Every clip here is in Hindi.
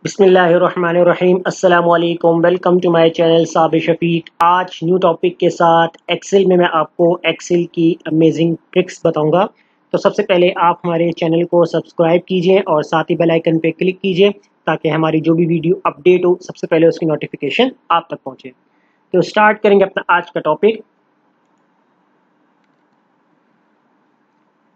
बिस्मिल्लाहिर्रहमानिर्रहीम अस्सलाम वालेकुम। Welcome to my channel Sabir Shafiq. आज न्यू टॉपिक के साथ एक्सेल में मैं आपको एक्सेल की अमेजिंग ट्रिक्स बताऊंगा। तो सबसे पहले आप हमारे चैनल को सब्सक्राइब कीजिए और साथ ही बेल आइकन पे क्लिक कीजिए ताकि हमारी जो भी वीडियो अपडेट हो सबसे पहले उसकी नोटिफिकेशन आप तक पहुंचे। तो स्टार्ट करेंगे अपना आज का टॉपिक।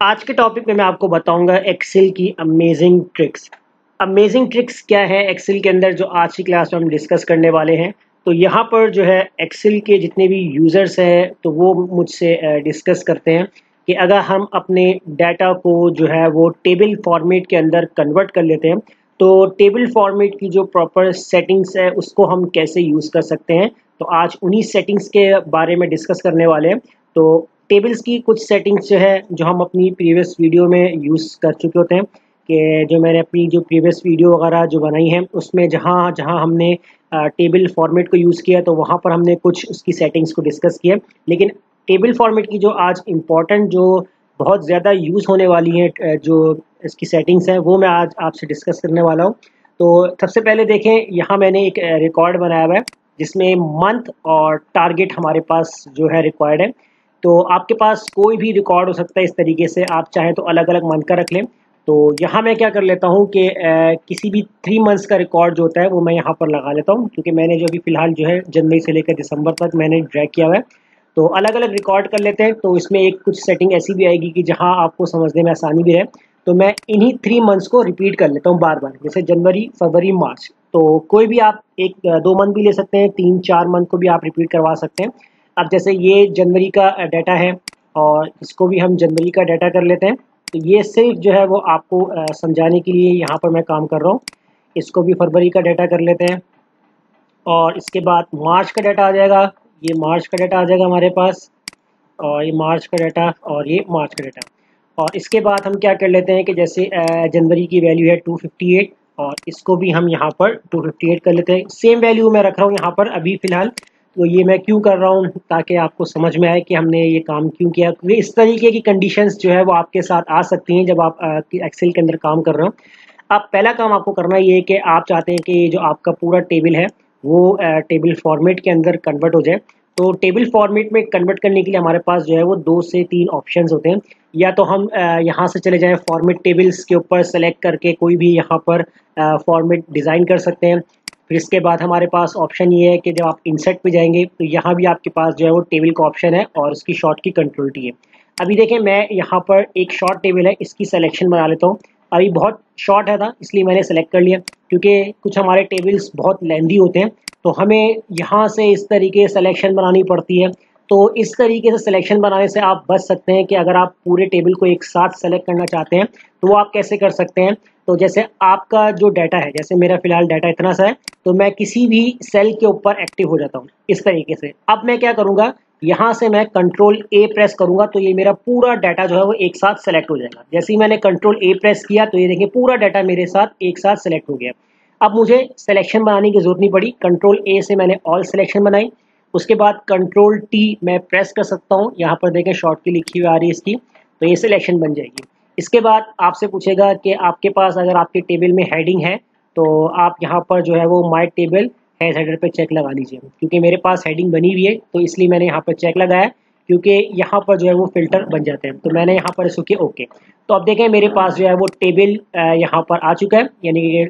आज के टॉपिक में मैं आपको बताऊंगा एक्सेल की अमेजिंग ट्रिक्स। अमेजिंग ट्रिक्स क्या है एक्सेल के अंदर, जो आज की क्लास में हम डिस्कस करने वाले हैं। तो यहाँ पर जो है एक्सेल के जितने भी यूज़र्स हैं तो वो मुझसे डिस्कस करते हैं कि अगर हम अपने डाटा को जो है वो टेबल फॉर्मेट के अंदर कन्वर्ट कर लेते हैं तो टेबल फॉर्मेट की जो प्रॉपर सेटिंग्स है उसको हम कैसे यूज़ कर सकते हैं। तो आज उन्हीं सेटिंग्स के बारे में डिस्कस करने वाले हैं। तो टेबल्स की कुछ सेटिंग्स जो है जो हम अपनी प्रीवियस वीडियो में यूज़ कर चुके होते हैं, कि जो मैंने अपनी जो प्रीवियस वीडियो वगैरह जो बनाई है उसमें जहाँ जहाँ हमने टेबल फॉर्मेट को यूज़ किया तो वहाँ पर हमने कुछ उसकी सेटिंग्स को डिस्कस किया। लेकिन टेबल फॉर्मेट की जो आज इम्पॉर्टेंट जो बहुत ज़्यादा यूज़ होने वाली है जो इसकी सेटिंग्स हैं वो मैं आज आपसे डिस्कस करने वाला हूँ। तो सबसे पहले देखें, यहाँ मैंने एक रिकॉर्ड बनाया हुआ है जिसमें मंथ और टारगेट हमारे पास जो है रिक्वायर्ड है। तो आपके पास कोई भी रिकॉर्ड हो सकता है इस तरीके से, आप चाहें तो अलग अलग मंथ का रख लें। तो यहाँ मैं क्या कर लेता हूँ कि किसी भी 3 मंथ्स का रिकॉर्ड जो होता है वो मैं यहाँ पर लगा लेता हूँ, क्योंकि मैंने जो अभी फ़िलहाल जो है जनवरी से लेकर दिसंबर तक मैंने ड्रैग किया हुआ है। तो अलग अलग रिकॉर्ड कर लेते हैं, तो इसमें एक कुछ सेटिंग ऐसी भी आएगी कि जहाँ आपको समझने में आसानी भी रहे। तो मैं इन्हीं 3 मंथ्स को रिपीट कर लेता हूँ बार बार, जैसे जनवरी, फरवरी, मार्च। तो कोई भी आप 1-2 मंथ भी ले सकते हैं, 3-4 मंथ को भी आप रिपीट करवा सकते हैं। अब जैसे ये जनवरी का डाटा है और इसको भी हम जनवरी का डाटा कर लेते हैं। तो ये सिर्फ जो है वो आपको समझाने के लिए यहाँ पर मैं काम कर रहा हूँ। इसको भी फरवरी का डाटा कर लेते हैं और इसके बाद मार्च का डाटा आ जाएगा। ये मार्च का डाटा आ जाएगा हमारे पास, और ये मार्च का डाटा और ये मार्च का डाटा। और इसके बाद हम क्या कर लेते हैं कि जैसे जनवरी की वैल्यू है 258 और इसको भी हम यहाँ पर 258 कर लेते हैं। सेम वैल्यू मैं रख रहा हूँ यहाँ पर अभी फ़िलहाल। तो ये मैं क्यों कर रहा हूँ, ताकि आपको समझ में आए कि हमने ये काम क्यों किया, क्योंकि इस तरीके की कंडीशंस जो है वो आपके साथ आ सकती हैं जब आप एक्सेल के अंदर काम कर रहे हो। अब पहला काम आपको करना ये है कि आप चाहते हैं कि ये जो आपका पूरा टेबल है वो टेबल फॉर्मेट के अंदर कन्वर्ट हो जाए। तो टेबल फॉर्मेट में कन्वर्ट करने के लिए हमारे पास जो है वो 2 से 3 ऑप्शंस होते हैं। या तो हम यहाँ से चले जाएं फॉर्मेट टेबल्स के ऊपर सेलेक्ट करके कोई भी यहाँ पर फॉर्मेट डिज़ाइन कर सकते हैं। फिर इसके बाद हमारे पास ऑप्शन ये है कि जब आप इंसर्ट पे जाएंगे तो यहाँ भी आपके पास जो है वो टेबल का ऑप्शन है और उसकी शॉर्ट की कंट्रोल टी है। अभी देखें, मैं यहाँ पर एक शॉर्ट टेबल है इसकी सिलेक्शन बना लेता हूँ। अभी बहुत शॉर्ट है था इसलिए मैंने सेलेक्ट कर लिया, क्योंकि कुछ हमारे टेबल्स बहुत लेंदी होते हैं तो हमें यहाँ से इस तरीके से सिलेक्शन बनानी पड़ती है। तो इस तरीके से सिलेक्शन बनाने से आप बच सकते हैं कि अगर आप पूरे टेबल को एक साथ सेलेक्ट करना चाहते हैं तो वो आप कैसे कर सकते हैं। तो जैसे आपका जो डाटा है, जैसे मेरा फिलहाल डाटा इतना सा है, तो मैं किसी भी सेल के ऊपर एक्टिव हो जाता हूँ इस तरीके से। अब मैं क्या करूँगा, यहाँ से मैं कंट्रोल ए प्रेस करूँगा तो ये मेरा पूरा डाटा जो है वो एक साथ सेलेक्ट हो जाएगा। जैसे ही मैंने कंट्रोल ए प्रेस किया तो ये देखिए पूरा डाटा मेरे साथ एक साथ सेलेक्ट हो गया। अब मुझे सिलेक्शन बनाने की ज़रूरत नहीं पड़ी, कंट्रोल ए से मैंने ऑल सिलेक्शन बनाई। उसके बाद कंट्रोल टी मैं प्रेस कर सकता हूँ, यहाँ पर देखें शॉर्ट की लिखी हुई आ रही है इसकी, तो ये सिलेक्शन बन जाएगी। इसके बाद आपसे पूछेगा कि आपके पास अगर आपके टेबल में हेडिंग है तो आप यहाँ पर जो है वो माय टेबल हैज़ हेडर पे चेक लगा लीजिए। क्योंकि मेरे पास हेडिंग बनी हुई है तो इसलिए मैंने यहाँ पर चेक लगाया, क्योंकि यहाँ पर जो है वो फ़िल्टर बन जाते हैं। तो मैंने यहाँ पर इसको किया ओके। तो अब देखें मेरे पास जो है वो टेबल यहाँ पर आ चुका है, यानी कि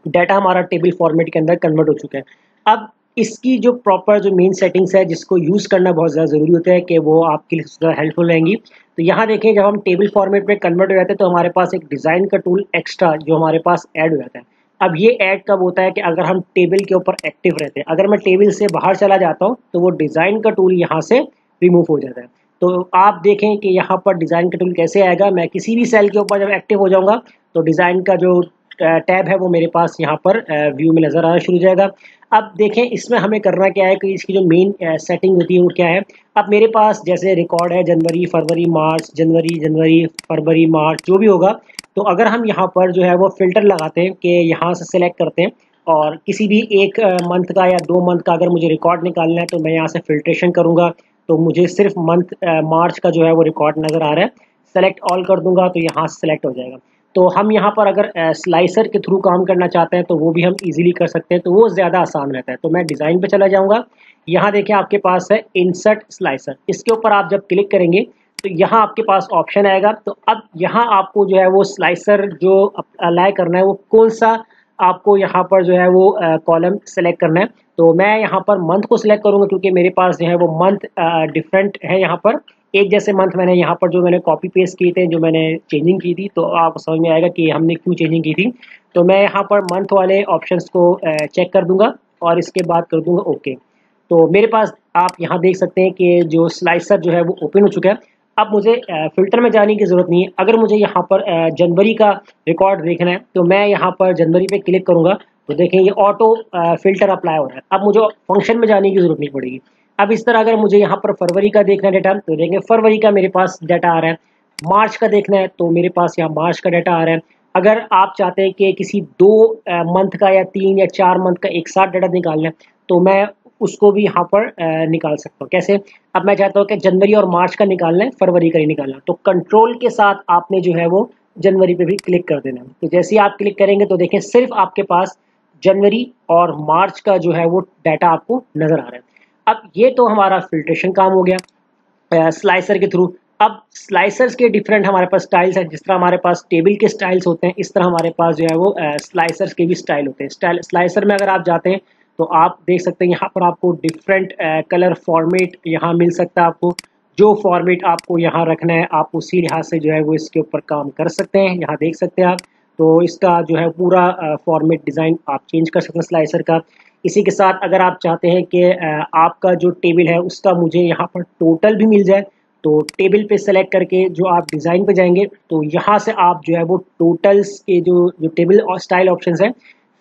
डाटा हमारा टेबल फॉर्मेट के अंदर कन्वर्ट हो चुका है। अब इसकी जो प्रॉपर जो मेन सेटिंग्स है जिसको यूज़ करना बहुत ज़्यादा ज़रूरी होता है कि वो आपके लिए ज़्यादा हेल्पफुल रहेंगी। तो यहाँ देखें, जब हम टेबल फॉर्मेट में कन्वर्ट हो जाते हैं तो हमारे पास एक डिज़ाइन का टूल एक्स्ट्रा जो हमारे पास ऐड हो जाता है। अब ये ऐड कब होता है कि अगर हम टेबल के ऊपर एक्टिव रहते हैं। अगर मैं टेबल से बाहर चला जाता हूँ तो वो डिज़ाइन का टूल यहाँ से रिमूव हो जाता है। तो आप देखें कि यहाँ पर डिज़ाइन का टूल कैसे आएगा। मैं किसी भी सेल के ऊपर जब एक्टिव हो जाऊँगा तो डिज़ाइन का जो टैब है वो मेरे पास यहाँ पर व्यू में नज़र आना शुरू हो जाएगा। अब देखें इसमें हमें करना क्या है कि इसकी जो मेन सेटिंग होती है वो क्या है। अब मेरे पास जैसे रिकॉर्ड है जनवरी, फरवरी, मार्च, जनवरी, फरवरी, मार्च जो भी होगा। तो अगर हम यहाँ पर जो है वो फ़िल्टर लगाते हैं कि यहाँ से सिलेक्ट करते हैं और किसी भी एक मंथ का या 2 मंथ का अगर मुझे रिकॉर्ड निकालना है तो मैं यहाँ से फ़िल्ट्रेशन करूँगा। तो मुझे सिर्फ मंथ मार्च का जो है वो रिकॉर्ड नज़र आ रहा है, सेलेक्ट ऑल कर दूंगा तो यहाँ से सेलेक्ट हो जाएगा। तो हम यहाँ पर अगर स्लाइसर के थ्रू काम करना चाहते हैं तो वो भी हम इजीली कर सकते हैं, तो वो ज़्यादा आसान रहता है। तो मैं डिज़ाइन पे चला जाऊँगा। यहाँ देखिए आपके पास है इंसर्ट स्लाइसर, इसके ऊपर आप जब क्लिक करेंगे तो यहाँ आपके पास ऑप्शन आएगा। तो अब यहाँ आपको जो है वो स्लाइसर जो अप्लाई करना है वो कौन सा आपको यहाँ पर जो है वो कॉलम सेलेक्ट करना है। तो मैं यहाँ पर मंथ को सिलेक्ट करूँगा क्योंकि मेरे पास जो है वो मंथ डिफरेंट है। यहाँ पर एक जैसे मंथ मैंने यहाँ पर जो मैंने कॉपी पेस्ट किए थे, जो मैंने चेंजिंग की थी, तो आपको समझ में आएगा कि हमने क्यों चेंजिंग की थी। तो मैं यहाँ पर मंथ वाले ऑप्शंस को चेक कर दूंगा और इसके बाद कर दूंगा ओके। तो मेरे पास आप यहाँ देख सकते हैं कि जो स्लाइसर जो है वो ओपन हो चुका है। अब मुझे फ़िल्टर में जाने की ज़रूरत नहीं है। अगर मुझे यहाँ पर जनवरी का रिकॉर्ड देखना है तो मैं यहाँ पर जनवरी पे क्लिक करूँगा तो देखें ये ऑटो फ़िल्टर अप्लाई हो रहा है। अब मुझे फंक्शन में जाने की ज़रूरत नहीं पड़ेगी। अब इस तरह अगर मुझे यहाँ पर फरवरी का देखना है डाटा तो देखेंगे फरवरी का मेरे पास डाटा आ रहा है। मार्च का देखना है तो मेरे पास यहाँ मार्च का डाटा आ रहा है। अगर आप चाहते हैं कि किसी 2 मंथ का या 3 या 4 मंथ का एक साथ डाटा निकालना है तो मैं उसको भी यहाँ पर निकाल सकता हूँ। कैसे? अब मैं चाहता हूँ कि जनवरी और मार्च का निकालना है, फरवरी का नहीं निकालना, तो कंट्रोल के साथ आपने जो है वो जनवरी पे भी क्लिक कर देना है। तो जैसे ही आप क्लिक करेंगे तो देखें सिर्फ आपके पास जनवरी और मार्च का जो है वो डाटा आपको नज़र आ रहा है। अब ये तो हमारा फिल्ट्रेशन काम हो गया स्लाइसर के थ्रू। अब स्लाइसर्स के डिफरेंट हमारे पास स्टाइल्स हैं। जिस तरह हमारे पास टेबल के स्टाइल्स होते हैं, इस तरह हमारे पास जो है वो स्लाइसर्स के भी स्टाइल होते हैं। स्लाइसर में अगर आप जाते हैं तो आप देख सकते हैं यहाँ पर आपको डिफरेंट कलर फॉर्मेट यहाँ मिल सकता है। आपको जो फॉर्मेट आपको यहाँ रखना है आप उसी लिहाज से जो है वो इसके ऊपर काम कर सकते हैं। यहाँ देख सकते हैं आप, तो इसका जो है पूरा फॉर्मेट डिज़ाइन आप चेंज कर सकते हैं स्लाइसर का। इसी के साथ अगर आप चाहते हैं कि आपका जो टेबल है उसका मुझे यहाँ पर टोटल भी मिल जाए तो टेबल पे सेलेक्ट करके जो आप डिज़ाइन पे जाएंगे तो यहाँ से आप जो है वो टोटल्स के जो टेबल और स्टाइल ऑप्शंस हैं,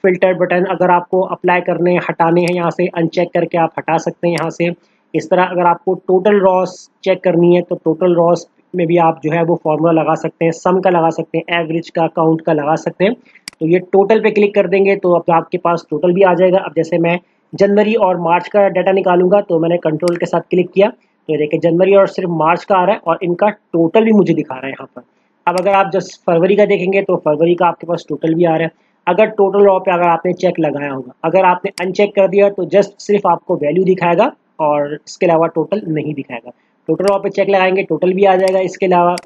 फिल्टर बटन अगर आपको अप्लाई करने हटाने हैं यहाँ से अनचेक करके आप हटा सकते हैं यहाँ से। इस तरह अगर आपको टोटल रॉस चेक करनी है तो टोटल रॉस में भी आप जो है वो फॉर्मूला लगा सकते हैं, सम का लगा सकते हैं, एवरेज का, काउंट का लगा सकते हैं। तो ये टोटल पे क्लिक कर देंगे तो अब आपके पास टोटल भी आ जाएगा। अब जैसे मैं जनवरी और मार्च का डाटा निकालूंगा तो मैंने कंट्रोल के साथ क्लिक किया तो देखिए जनवरी और सिर्फ मार्च का आ रहा है और इनका टोटल भी मुझे दिखा रहा है यहाँ पर। अब अगर आप जस्ट फरवरी का देखेंगे तो फरवरी का आपके पास टोटल भी आ रहा है। अगर टोटल रॉ पे अगर आपने चेक लगाया होगा, अगर आपने अनचेक कर दिया तो जस्ट सिर्फ आपको वैल्यू दिखाएगा और इसके अलावा टोटल नहीं दिखाएगा। टोटल रॉ पे चेक लगाएंगे टोटल भी आ जाएगा इसके अलावा।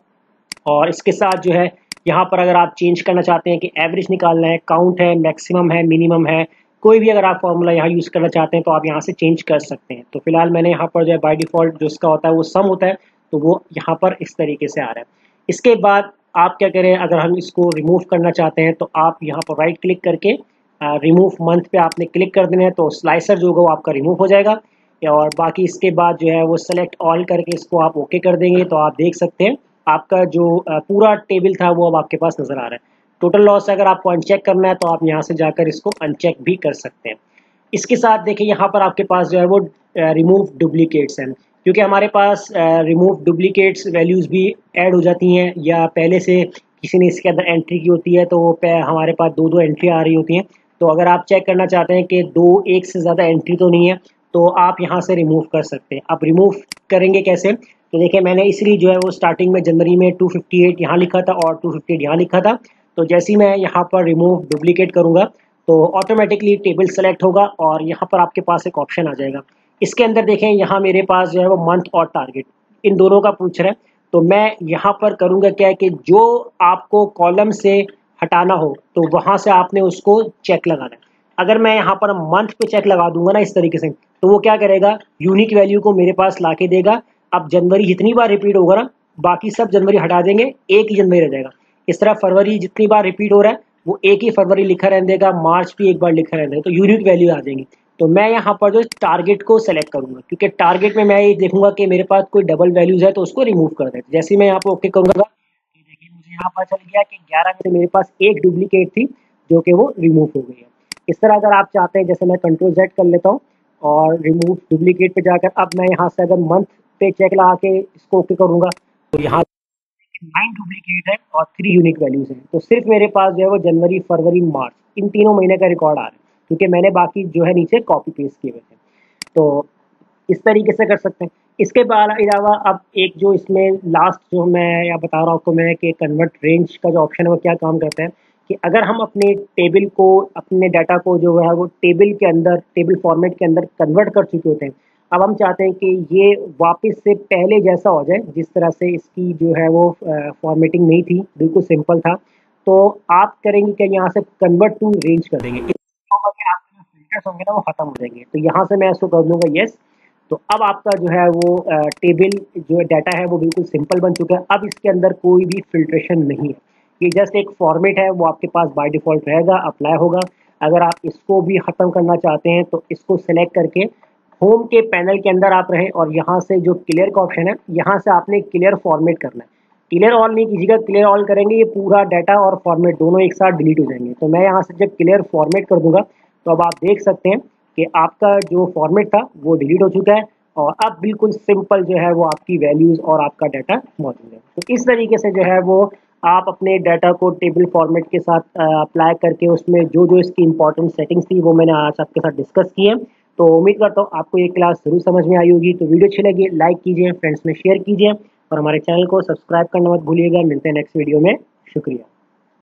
और इसके साथ जो है यहाँ पर अगर आप चेंज करना चाहते हैं कि एवरेज निकालना है, काउंट है, मैक्सिमम है, मिनिमम है, कोई भी अगर आप फॉर्मूला यहाँ यूज़ करना चाहते हैं तो आप यहाँ से चेंज कर सकते हैं। तो फिलहाल मैंने यहाँ पर जो है बाय डिफ़ॉल्ट जो इसका होता है वो सम होता है तो वो यहाँ पर इस तरीके से आ रहा है। इसके बाद आप क्या करें, अगर हम इसको रिमूव करना चाहते हैं तो आप यहाँ पर राइट क्लिक करके रिमूव मंथ पे आपने क्लिक कर देना है तो स्लाइसर जो होगा वो आपका रिमूव हो जाएगा। और बाकी इसके बाद जो है वो सेलेक्ट ऑल करके इसको आप ओके कर देंगे तो आप देख सकते हैं आपका जो पूरा टेबल था वो अब आपके पास नज़र आ रहा है। टोटल लॉस अगर आपको अनचेक करना है तो आप यहाँ से जाकर इसको अनचेक भी कर सकते हैं। इसके साथ देखिए यहाँ पर आपके पास जो है वो रिमूव डुप्लीकेट्स हैं, क्योंकि हमारे पास रिमूव डुप्लीकेट्स वैल्यूज़ भी ऐड हो जाती हैं या पहले से किसी ने इसके अंदर एंट्री की होती है तो हमारे पास 2-2 एंट्री आ रही होती हैं। तो अगर आप चेक करना चाहते हैं कि एक से ज़्यादा एंट्री तो नहीं है तो आप यहाँ से रिमूव कर सकते हैं। अब रिमूव करेंगे कैसे, तो देखिए मैंने इसलिए जो है वो स्टार्टिंग में जनवरी में 258 यहाँ लिखा था और 258 यहाँ लिखा था। तो जैसे ही मैं यहाँ पर रिमूव डुप्लीकेट करूँगा तो ऑटोमेटिकली टेबल सेलेक्ट होगा और यहाँ पर आपके पास एक ऑप्शन आ जाएगा। इसके अंदर देखें यहाँ मेरे पास जो है वो मंथ और टारगेट इन दोनों का पूछ रहा है। तो मैं यहाँ पर करूँगा क्या है कि जो आपको कॉलम से हटाना हो तो वहाँ से आपने उसको चेक लगाना है। अगर मैं यहाँ पर मंथ पे चेक लगा दूंगा ना इस तरीके से तो वो क्या करेगा, यूनिक वैल्यू को मेरे पास ला के देगा। अब जनवरी जितनी बार रिपीट होगा ना बाकी सब जनवरी हटा देंगे, एक ही जनवरी रह जाएगा। इस तरह फरवरी जितनी बार रिपीट हो रहा है वो एक ही फरवरी लिखा रहने देगा, मार्च भी एक बार लिखा रहने देगा, तो यूनिक वैल्यू आ जाएंगी। तो मैं यहाँ पर जो टारगेट को सेलेक्ट करूंगा क्योंकि टारगेट में मैं ये देखूंगा कि मेरे पास कोई डबल वैल्यूज है तो उसको रिमूव कर दे। जैसे ही मैं यहाँ पर ओके करूंगा देखिए मुझे यहाँ पर चल गया कि 11 में से मेरे पास एक डुप्लीकेट थी जो कि वो रिमूव हो गई है। इस तरह अगर आप चाहते हैं, जैसे मैं कंट्रोल Z कर लेता हूँ और रिमूव डुप्लीकेट पे जाकर अब मैं यहाँ से अगर मंथ पे चेक लगा के इसको ओके करूँगा तो यहाँ 9 डुप्लीकेट है और 3 यूनिक वैल्यूज हैं। तो सिर्फ मेरे पास जो है वो जनवरी, फरवरी, मार्च इन तीनों महीने का रिकॉर्ड आ रहा है क्योंकि मैंने बाकी जो है नीचे कॉपी पेस्ट किए हुए थे। तो इस तरीके से कर सकते हैं। इसके अलावा अब एक जो इसमें लास्ट जो मैं या बता रहा हूँ आपको मैं कि कन्वर्ट रेंज का जो ऑप्शन है वो क्या काम करता है कि अगर हम अपने टेबल को अपने डाटा को जो है वो टेबल के अंदर टेबल फॉर्मेट के अंदर कन्वर्ट कर चुके होते हैं, अब हम चाहते हैं कि ये वापस से पहले जैसा हो जाए जिस तरह से इसकी जो है वो फॉर्मेटिंग नहीं थी, बिल्कुल सिंपल था। तो आप करेंगे कि यहाँ से कन्वर्ट टू रेंज कर देंगे, आपके जो फिल्टर्स होंगे ना वो खत्म हो जाएंगे। तो यहाँ से मैं इसको कर दूंगा येस। तो अब आपका जो है वो टेबल जो डाटा है वो बिल्कुल सिंपल बन चुका है। अब इसके अंदर कोई भी फिल्ट्रेशन नहीं है, ये जस्ट एक फॉर्मेट है वो आपके पास बाय डिफ़ॉल्ट रहेगा, अप्लाई होगा। अगर आप इसको भी ख़त्म करना चाहते हैं तो इसको सेलेक्ट करके होम के पैनल के अंदर आप रहें और यहाँ से जो क्लियर का ऑप्शन है यहाँ से आपने क्लियर फॉर्मेट करना है। क्लियर ऑल नहीं कीजिएगा, क्लियर ऑल करेंगे ये पूरा डाटा और फॉर्मेट दोनों एक साथ डिलीट हो जाएंगे। तो मैं यहाँ से जब क्लियर फॉर्मेट कर दूंगा तो अब आप देख सकते हैं कि आपका जो फॉर्मेट था वो डिलीट हो चुका है और अब बिल्कुल सिंपल जो है वो आपकी वैल्यूज़ और आपका डाटा मौजूद है। तो इस तरीके से जो है वो आप अपने डाटा को टेबल फॉर्मेट के साथ अप्लाई करके उसमें जो जो इसकी इंपॉर्टेंट सेटिंग्स थी वो मैंने आज आपके साथ डिस्कस की है। तो उम्मीद करता हूँ आपको ये क्लास ज़रूर समझ में आई होगी। तो वीडियो अच्छी लगी लाइक कीजिए, फ्रेंड्स में शेयर कीजिए और हमारे चैनल को सब्सक्राइब करना मत भूलिएगा। मिलते हैं नेक्स्ट वीडियो में। शुक्रिया।